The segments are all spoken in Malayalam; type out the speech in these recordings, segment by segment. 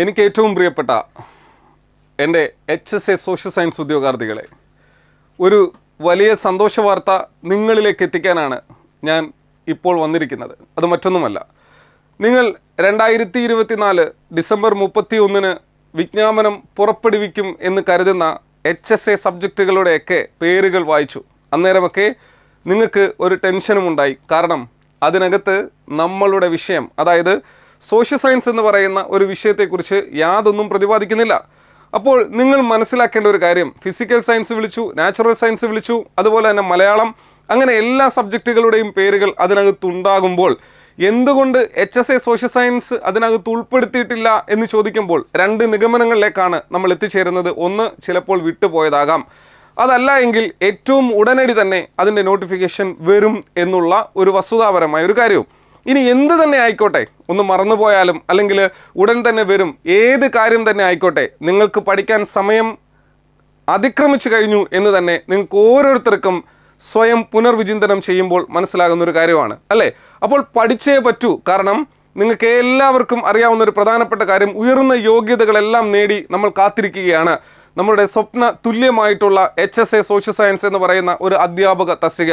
എനിക്ക് ഏറ്റവും പ്രിയപ്പെട്ട എൻ്റെ HSA സോഷ്യൽ സയൻസ് ഉദ്യോഗാർത്ഥികളെ, ഒരു വലിയ സന്തോഷ വാർത്ത നിങ്ങളിലേക്ക് എത്തിക്കാനാണ് ഞാൻ ഇപ്പോൾ വന്നിരിക്കുന്നത്. അത് മറ്റൊന്നുമല്ല, നിങ്ങൾ 2024 ഡിസംബർ 31 വിജ്ഞാപനം പുറപ്പെടുവിക്കും എന്ന് കരുതുന്ന HSA സബ്ജക്റ്റുകളുടെയൊക്കെ പേരുകൾ വായിച്ചു. അന്നേരമൊക്കെ നിങ്ങൾക്ക് ഒരു ടെൻഷനും ഉണ്ടായി. കാരണം അതിനകത്ത് നമ്മളുടെ വിഷയം, അതായത് സോഷ്യൽ സയൻസ് എന്ന് പറയുന്ന ഒരു വിഷയത്തെക്കുറിച്ച് യാതൊന്നും പ്രതിപാദിക്കുന്നില്ല. അപ്പോൾ നിങ്ങൾ മനസ്സിലാക്കേണ്ട ഒരു കാര്യം, ഫിസിക്കൽ സയൻസ് വിളിച്ചു, നാച്ചുറൽ സയൻസ് വിളിച്ചു, അതുപോലെ തന്നെ മലയാളം, അങ്ങനെ എല്ലാ സബ്ജക്റ്റുകളുടെയും പേരുകൾ അതിനകത്തുണ്ടാകുമ്പോൾ എന്തുകൊണ്ട് HSA സോഷ്യൽ സയൻസ് അതിനകത്ത് ഉൾപ്പെടുത്തിയിട്ടില്ല എന്ന് ചോദിക്കുമ്പോൾ രണ്ട് നിഗമനങ്ങളിലേക്കാണ് നമ്മൾ എത്തിച്ചേരുന്നത്. ഒന്ന്, ചിലപ്പോൾ വിട്ടുപോയതാകാം. അതല്ല എങ്കിൽ ഏറ്റവും ഉടനടി തന്നെ അതിൻ്റെ നോട്ടിഫിക്കേഷൻ വരും എന്നുള്ള ഒരു വസ്തുതാപരമായ ഒരു കാര്യവും. ഇനി എന്ത് തന്നെ ആയിക്കോട്ടെ, ഒന്ന് മറന്നുപോയാലും അല്ലെങ്കിൽ ഉടൻ തന്നെ വരും, ഏത് കാര്യം തന്നെ ആയിക്കോട്ടെ, നിങ്ങൾക്ക് പഠിക്കാൻ സമയം അതിക്രമിച്ചു കഴിഞ്ഞു എന്ന് തന്നെ നിങ്ങൾക്ക് ഓരോരുത്തർക്കും സ്വയം പുനർവിചിന്തനം ചെയ്യുമ്പോൾ മനസ്സിലാകുന്നൊരു കാര്യമാണ്, അല്ലേ? അപ്പോൾ പഠിച്ചേ പറ്റൂ. കാരണം നിങ്ങൾക്ക് എല്ലാവർക്കും അറിയാവുന്ന ഒരു പ്രധാനപ്പെട്ട കാര്യം, ഉയർന്ന യോഗ്യതകളെല്ലാം നേടി നമ്മൾ കാത്തിരിക്കുകയാണ് നമ്മളുടെ സ്വപ്ന തുല്യമായിട്ടുള്ള HSA സോഷ്യൽ സയൻസ് എന്ന് പറയുന്ന ഒരു അധ്യാപക തസ്തിക.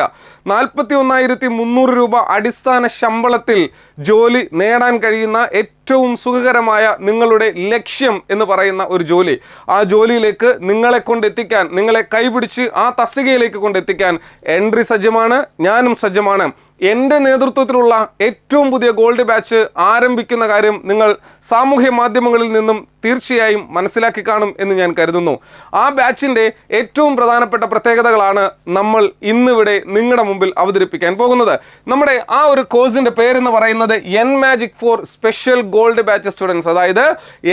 41,300 രൂപ അടിസ്ഥാന ശമ്പളത്തിൽ ജോലി നേടാൻ കഴിയുന്ന ഏറ്റവും സുഖകരമായ നിങ്ങളുടെ ലക്ഷ്യം എന്ന് പറയുന്ന ഒരു ജോലി, ആ ജോലിയിലേക്ക് നിങ്ങളെ കൊണ്ടെത്തിക്കാൻ, നിങ്ങളെ കൈപിടിച്ച് ആ തസ്തികയിലേക്ക് കൊണ്ടെത്തിക്കാൻ എൻട്രി സജ്ജമാണ്, ഞാനും സജ്ജമാണ്. എൻ്റെ നേതൃത്വത്തിലുള്ള ഏറ്റവും പുതിയ ഗോൾഡ് ബാച്ച് ആരംഭിക്കുന്ന കാര്യം നിങ്ങൾ സാമൂഹ്യ മാധ്യമങ്ങളിൽ നിന്നും തീർച്ചയായും മനസ്സിലാക്കി കാണും എന്ന് ഞാൻ കരുതുന്നു. ആ ബാച്ചിൻ്റെ ഏറ്റവും പ്രധാനപ്പെട്ട പ്രത്യേകതകളാണ് നമ്മൾ ഇന്നിവിടെ നിങ്ങളുടെ മുമ്പിൽ അവതരിപ്പിക്കാൻ പോകുന്നത്. നമ്മുടെ ആ ഒരു കോഴ്സിൻ്റെ പേരെന്ന് പറയുന്നത് N-Magic for special gold batch students. അതായത്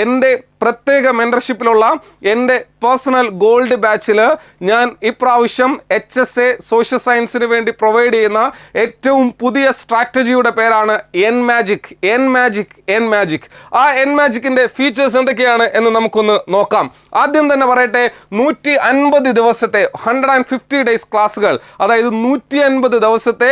എൻ്റെ പ്രത്യേക മെൻറ്റർഷിപ്പിലുള്ള എൻ്റെ പേഴ്സണൽ ഗോൾഡ് ബാച്ചിൽ ഞാൻ ഇപ്രാവശ്യം HSA സോഷ്യൽ സയൻസിന് വേണ്ടി പ്രൊവൈഡ് ചെയ്യുന്ന ഏറ്റവും പുതിയ സ്ട്രാറ്റജിയുടെ പേരാണ് N-Magic. ആ N-Magicൻ്റെ ഫീച്ചേഴ്സ് എന്തൊക്കെയാണ് എന്ന് നമുക്കൊന്ന് നോക്കാം. ആദ്യം തന്നെ പറയട്ടെ, 150 ദിവസത്തെ 150 ഡേയ്സ് ക്ലാസ്സുകൾ, അതായത് 150 ദിവസത്തെ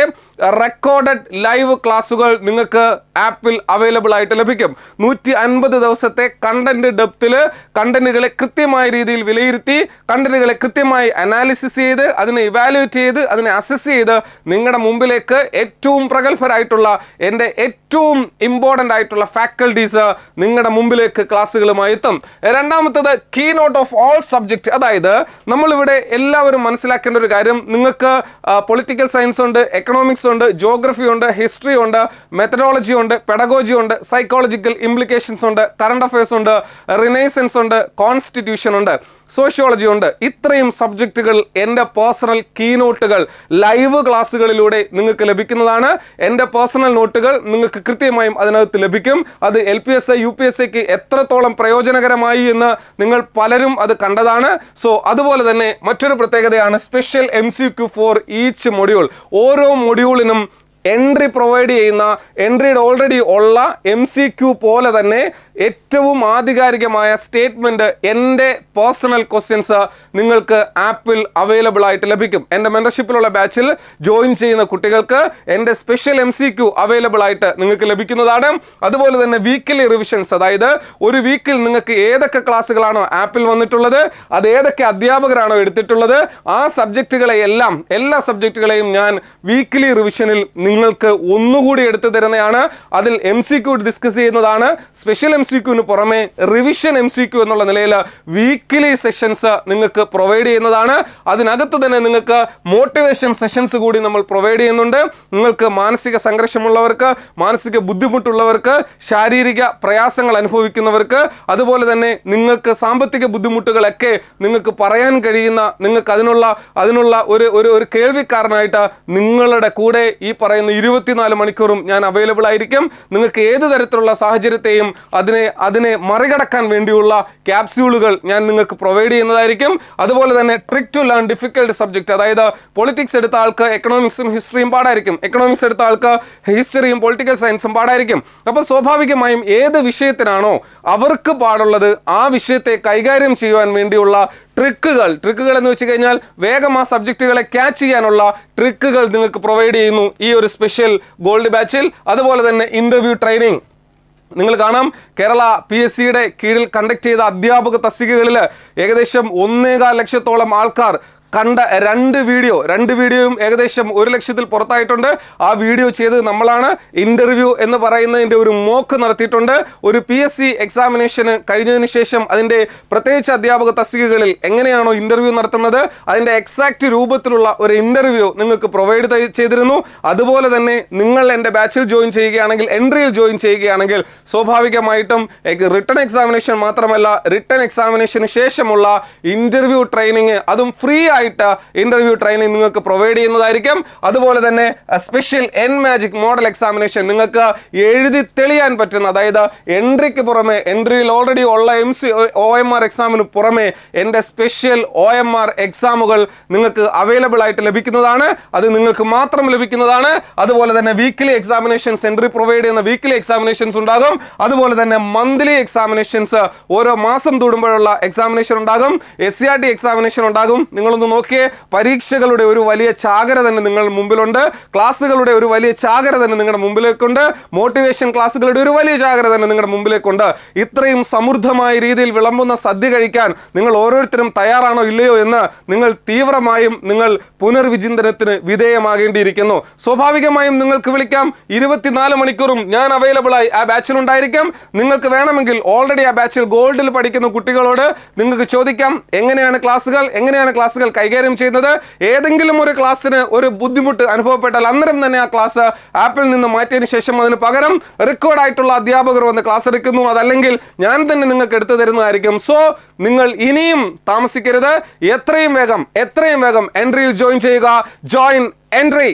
റെക്കോർഡഡ് ലൈവ് ക്ലാസ്സുകൾ നിങ്ങൾക്ക് ആപ്പിൽ അവൈലബിൾ ആയിട്ട് ലഭിക്കും. 150 ദിവസത്തെ കണ്ടന്റ് ഡെപ്തിൽ കണ്ടന്റുകളെ കൃത്യമായ രീതിയിൽ വിലയിരുത്തി, കണ്ടന്റുകളെ കൃത്യമായി അനാലിസിസ് ചെയ്ത്, അതിനെ ഇവാലുവേറ്റ് ചെയ്ത്, അതിനെ അസസ് ചെയ്ത് നിങ്ങളുടെ മുമ്പിലേക്ക് ഏറ്റവും പ്രഗത്ഭരായിട്ടുള്ള എൻ്റെ ഏറ്റവും ഇമ്പോർട്ടൻ്റ് ആയിട്ടുള്ള ഫാക്കൽറ്റീസ് നിങ്ങളുടെ മുമ്പിലേക്ക് ക്ലാസ്സുകളുമായി എത്തും. രണ്ടാമത്തത് key note of all subject. അതായത് നമ്മളിവിടെ എല്ലാവരും മനസ്സിലാക്കേണ്ട ഒരു കാര്യം, നിങ്ങൾക്ക് പൊളിറ്റിക്കൽ സയൻസ് ഉണ്ട്, എക്കണോമിക്സ് ഉണ്ട്, ജോഗ്രഫി ഉണ്ട്, ഹിസ്റ്ററി ഉണ്ട്, മെത്തഡോളജി ഉണ്ട്, പെഡഗോജി ഉണ്ട്, സൈക്കോളജിക്കൽ ഇംപ്ലിക്കേഷൻസ് ഉണ്ട്, കറണ്ട് അഫയേഴ്സ് ഉണ്ട്, റിനൈസൻസ് ഉണ്ട്, കോൺസ്റ്റിറ്റ്യൂഷൻ ഉണ്ട്, സോഷ്യോളജി ഉണ്ട്. ഇത്രയും സബ്ജക്റ്റുകൾ എൻ്റെ പേഴ്സണൽ കീ നോട്ടുകൾ ലൈവ് ക്ലാസ്സുകളിലൂടെ നിങ്ങൾക്ക് ലഭിക്കുന്നതാണ്. എൻ്റെ പേഴ്സണൽ നോട്ടുകൾ നിങ്ങൾക്ക് കൃത്യമായും അതിനകത്ത് ലഭിക്കും. അത് LPSI UPSIക്ക് എത്രത്തോളം പ്രയോജനകരമായി എന്ന് നിങ്ങൾ പലരും അത് കണ്ടതാണ്. സോ അതുപോലെ തന്നെ മറ്റൊരു പ്രത്യേകതയാണ് special MCQ for each module. ഓരോ മൊഡ്യൂളിനും എൻട്രി പ്രൊവൈഡ് ചെയ്യുന്ന, എൻട്രിയുടെ ഓൾറെഡി ഉള്ള MCQ പോലെ തന്നെ ഏറ്റവും ആധികാരികമായ സ്റ്റേറ്റ്മെൻറ്റ്, എൻ്റെ പേഴ്സണൽ ക്വസ്റ്റ്യൻസ് നിങ്ങൾക്ക് ആപ്പിൽ അവൈലബിൾ ആയിട്ട് ലഭിക്കും. എൻ്റെ മെൻറ്റർഷിപ്പിലുള്ള ബാച്ചിൽ ജോയിൻ ചെയ്യുന്ന കുട്ടികൾക്ക് എൻ്റെ സ്പെഷ്യൽ MCQ അവൈലബിൾ ആയിട്ട് നിങ്ങൾക്ക് ലഭിക്കുന്നതാണ്. അതുപോലെ തന്നെ വീക്കിലി റിവിഷൻസ്, അതായത് ഒരു വീക്കിൽ നിങ്ങൾക്ക് ഏതൊക്കെ ക്ലാസ്സുകളാണോ ആപ്പിൽ വന്നിട്ടുള്ളത്, അത് ഏതൊക്കെ അധ്യാപകരാണോ എടുത്തിട്ടുള്ളത്, ആ സബ്ജക്റ്റുകളെയെല്ലാം, എല്ലാ സബ്ജക്റ്റുകളെയും ഞാൻ വീക്കിലി റിവിഷനിൽ നിങ്ങൾക്ക് ഒന്നുകൂടി എടുത്തു തരുന്നതാണ്. അതിൽ MCQ ഡിസ്കസ് ചെയ്യുന്നതാണ്. സ്പെഷ്യൽ MCQന് പുറമെ റിവിഷൻ MCQ എന്നുള്ള നിലയിൽ വീക്കിലി സെഷൻസ് നിങ്ങൾക്ക് പ്രൊവൈഡ് ചെയ്യുന്നതാണ്. അതിനകത്ത് തന്നെ നിങ്ങൾക്ക് മോട്ടിവേഷൻ സെഷൻസ് കൂടി നമ്മൾ പ്രൊവൈഡ് ചെയ്യുന്നുണ്ട്. നിങ്ങൾക്ക് മാനസിക സംഘർഷമുള്ളവർക്ക്, മാനസിക ബുദ്ധിമുട്ടുള്ളവർക്ക്, ശാരീരിക പ്രയാസങ്ങൾ അനുഭവിക്കുന്നവർക്ക്, അതുപോലെ തന്നെ നിങ്ങൾക്ക് സാമ്പത്തിക ബുദ്ധിമുട്ടുകളൊക്കെ നിങ്ങൾക്ക് പറയാൻ കഴിയുന്ന, നിങ്ങൾക്ക് അതിനുള്ള ഒരു കേൾവിക്കാരനായിട്ട് നിങ്ങളുടെ കൂടെ ഈ പറയുന്ന 24 മണിക്കൂറും ഞാൻ അവൈലബിൾ ആയിരിക്കും. നിങ്ങൾക്ക് ഏത് തരത്തിലുള്ള സാഹചര്യത്തെയും അതിനെ മറികടക്കാൻ വേണ്ടിയുള്ള ക്യാപ്സ്യൂളുകൾ ഞാൻ നിങ്ങൾക്ക് പ്രൊവൈഡ് ചെയ്യുന്നതായിരിക്കും. അതുപോലെ തന്നെ trick to learn difficult subject, അതായത് പൊളിറ്റിക്സ് എടുത്ത ആൾക്ക് എക്കണോമിക്സും ഹിസ്റ്ററിയും പാടായിരിക്കും, എക്കണോമിക്സ് എടുത്ത ആൾക്ക് ഹിസ്റ്ററിയും പൊളിറ്റിക്കൽ സയൻസും പാടായിരിക്കും. അപ്പോൾ സ്വാഭാവികമായും ഏത് വിഷയത്തിനാണോ അവർക്ക് പാടുള്ളത് ആ വിഷയത്തെ കൈകാര്യം ചെയ്യുവാൻ വേണ്ടിയുള്ള ട്രിക്കുകൾ എന്ന് വെച്ച് കഴിഞ്ഞാൽ വേഗം ആ സബ്ജക്റ്റുകളെ ക്യാച്ച് ചെയ്യാനുള്ള ട്രിക്കുകൾ നിങ്ങൾക്ക് പ്രൊവൈഡ് ചെയ്യുന്നു ഈ ഒരു സ്പെഷ്യൽ ഗോൾഡ് ബാച്ചിൽ. അതുപോലെ തന്നെ ഇൻ്റർവ്യൂ ട്രെയിനിങ്, നിങ്ങൾ കാണാം കേരള PSCയുടെ കീഴിൽ കണ്ടക്ട് ചെയ്ത അധ്യാപക തസ്തികകളിൽ ഏകദേശം 1.25 ലക്ഷത്തോളം ആൾക്കാർ കണ്ട രണ്ട് വീഡിയോയും ഏകദേശം 1 ലക്ഷത്തിൽ പുറത്തായിട്ടുണ്ട്. ആ വീഡിയോ ചെയ്ത് നമ്മളാണ്. ഇന്റർവ്യൂ എന്ന് പറയുന്നതിൻ്റെ ഒരു മോക്ക് നടത്തിയിട്ടുണ്ട്. ഒരു PSC എക്സാമിനേഷന് കഴിഞ്ഞതിന് ശേഷം അതിൻ്റെ പ്രത്യേകിച്ച് അധ്യാപക തസ്തികകളിൽ എങ്ങനെയാണോ ഇന്റർവ്യൂ നടത്തുന്നത് അതിൻ്റെ എക്സാക്റ്റ് രൂപത്തിലുള്ള ഒരു ഇന്റർവ്യൂ നിങ്ങൾക്ക് പ്രൊവൈഡ് ചെയ്തിരുന്നു. അതുപോലെ തന്നെ നിങ്ങൾ എൻ്റെ ബാച്ചിൽ ജോയിൻ ചെയ്യുകയാണെങ്കിൽ, എൻട്രിയിൽ ജോയിൻ ചെയ്യുകയാണെങ്കിൽ സ്വാഭാവികമായിട്ടും റിട്ടൺ എക്സാമിനേഷൻ മാത്രമല്ല, റിട്ടൺ എക്സാമിനേഷന് ശേഷമുള്ള ഇന്റർവ്യൂ ട്രെയിനിങ് അതും ഫ്രീ ആയിട്ട് ഇന്റർവ്യൂ ട്രെയിനിങ് നിങ്ങൾക്ക് പ്രൊവൈഡ് ചെയ്യുന്നതായിരിക്കും. അതുപോലെ തന്നെ സ്പെഷ്യൽ മാജിക് മോഡൽ എക്സാമിനേഷൻ നിങ്ങൾക്ക് എഴുതി തെളിയാൻ പറ്റുന്ന, അതായത് എൻട്രിക്ക് പുറമെ, എൻട്രിയിൽ ഓൾറെഡി ഉള്ള OMR എക്സാമിന് പുറമെ എൻ്റെ സ്പെഷ്യൽ OMR എക്സാമുകൾ നിങ്ങൾക്ക് അവൈലബിൾ ആയിട്ട് ലഭിക്കുന്നതാണ്. അത് നിങ്ങൾക്ക് മാത്രം ലഭിക്കുന്നതാണ്. അതുപോലെ തന്നെ വീക്ക്ലി എക്സാമിനേഷൻസ്, എൻട്രി പ്രൊവൈഡ് ചെയ്യുന്ന വീക്ക്ലി എക്സാമിനേഷൻസ് ഉണ്ടാകും. അതുപോലെ തന്നെ മന്ത്ലി എക്സാമിനേഷൻസ്, ഓരോ മാസം കൂടുമ്പോഴുള്ള എക്സാമിനേഷൻ ഉണ്ടാകും. SCRT എക്സാമിനേഷൻ ഉണ്ടാകും. നിങ്ങളൊന്ന് നോക്കിയേ, പരീക്ഷകളുടെ ഒരു വലിയ ചാകര തന്നെ നിങ്ങളുടെ മുമ്പിലുണ്ട്. ക്ലാസ്സുകളുടെ ഒരു വലിയ ചാകര തന്നെ നിങ്ങളുടെ മുമ്പിലേക്കുണ്ട്. മോട്ടിവേഷൻ ക്ലാസ്സുകളുടെ ഒരു വലിയ ചാകര തന്നെ നിങ്ങളുടെ മുമ്പിലേക്കുണ്ട്. ഇത്രയും സമൃദ്ധമായ രീതിയിൽ വിളമ്പുന്ന സദ്യ കഴിക്കാൻ നിങ്ങൾ ഓരോരുത്തരും തയ്യാറാണോ ഇല്ലയോ എന്ന് നിങ്ങൾ തീവ്രമായും പുനർവിചിന്തനത്തിന് വിധേയമാകേണ്ടിയിരിക്കുന്നു. സ്വാഭാവികമായും നിങ്ങൾക്ക് വിളിക്കാം. 24 മണിക്കൂറും ഞാൻ അവൈലബിളായി ആ ബാച്ചിലുണ്ടായിരിക്കാം. നിങ്ങൾക്ക് വേണമെങ്കിൽ ഓൾറെഡി ആ ബാച്ചിൽ ഗോൾഡിൽ പഠിക്കുന്ന കുട്ടികളോട് നിങ്ങൾക്ക് ചോദിക്കാം, എങ്ങനെയാണ് ക്ലാസ്സുകൾ കൈകാര്യം ചെയ്യുന്നത്. ഏതെങ്കിലും ഒരു ക്ലാസ്സിന് ഒരു ബുദ്ധിമുട്ട് അനുഭവപ്പെട്ടാൽ അന്നേരം തന്നെ ആ ക്ലാസ് ആപ്പിൽ നിന്ന് മാറ്റിയതിന് ശേഷം അതിന് പകരം റെക്കോർഡായിട്ടുള്ള അധ്യാപകർ വന്ന് ക്ലാസ് എടുക്കുന്നു. അതല്ലെങ്കിൽ ഞാൻ തന്നെ നിങ്ങൾക്ക് എടുത്തു തരുന്നതായിരിക്കും. സോ നിങ്ങൾ ഇനിയും താമസിക്കരുത്. എത്രയും വേഗം എൻട്രിയിൽ ജോയിൻ ചെയ്യുക. Join entry.